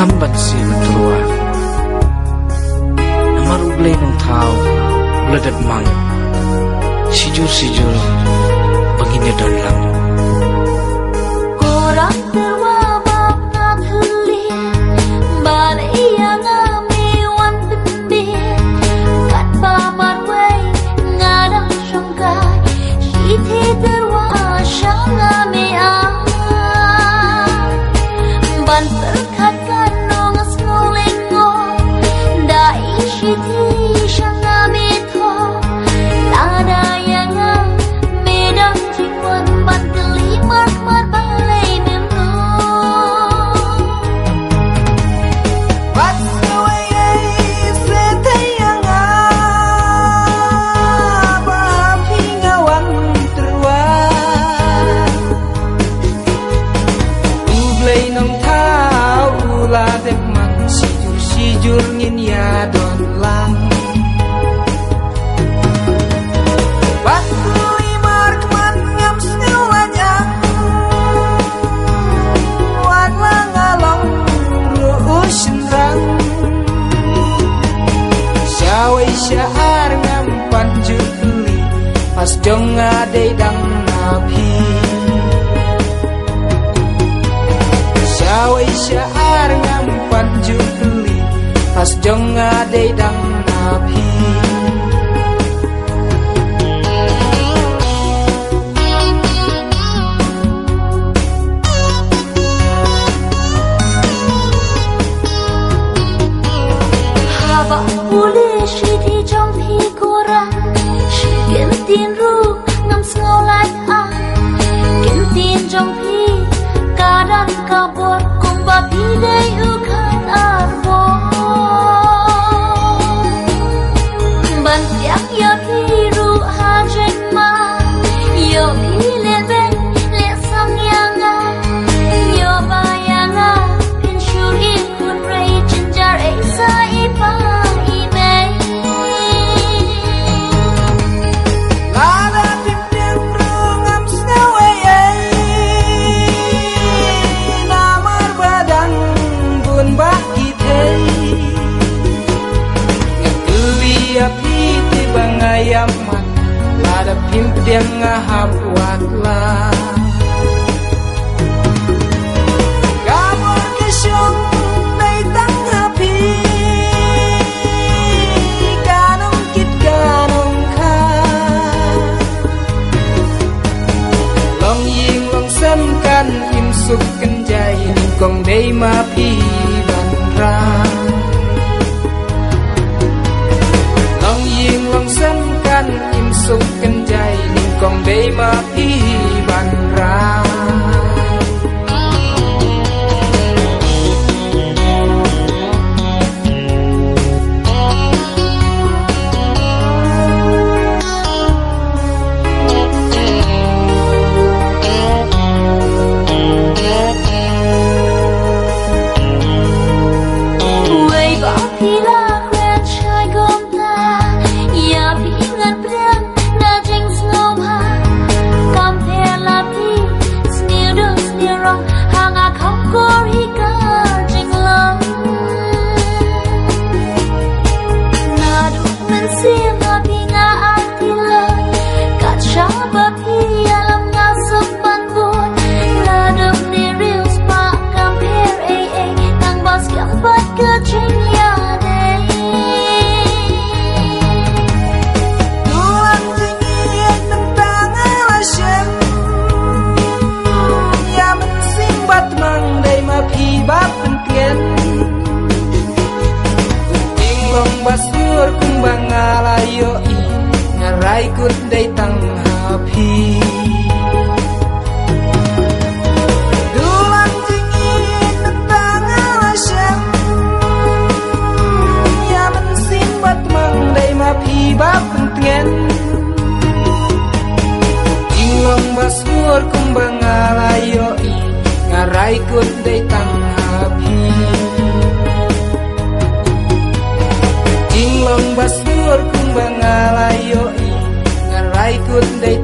ngamban si matruan namar ublay nung tao uladat mang sijur banginya dan lang korang terwabak ngakuli balai yang amewan pembin kat pamar way ngadang syangkai siti terwasyang amean ban terkatkan nongas ngolengo dai siti syang ametho lada yang medang jikon ban kelimar mar balai memno sijur ngin ya don lang batu imar keman ngam sengalanya wan langalong ruusin rang syawai syaar ngam panjuli pas jong adai dang nabi syawai syaar ngam panjuli pas jong adai dang nabi haba boleh sidi jong hi korang shikin tin ru ngam sngolai an kin tin jong hi kadang kabor kong babi dai ukan arbo ban tiak yo hiru hajen ma yo ile ben le sang yanga yo bayanga pin shuri kun rei jinjar ei sa ipa ime lada tim tim rungam snawe namar badang bun baki thei ngakui api ti bangayam mat lada pim pedang ngahap watla gamor kesyong nay tang hapi ganong kit ganong ka long ying long sem kan im suk kan jai kong dei ma pi ban ra long ying long sem kan im suk kan jai kong dei ma pi ban ra way ba pila kren chai gom ta ya pingan prem na jeng snom ha compare la pi sneer do sneer rong hanga khóc kor hi ka jeng long na du men sim na pinga atila ka cha ba pi alam nga sop ban bon na do ni real spa compare ai nang bas yang bat ka jeng ya dei tuan tingin tentang alasem ya mensimbat mang dai ma pi bab pentien ting long basur kumbang alayo i ngarai kut dai tang hapi tuan tingin tentang alasem ya mensimbat mang dai ma pi bab pentien ting long basur kumbang alayo i ngarai kut dai tang hapi ting long basur kumbang alayo i ngarai kut dai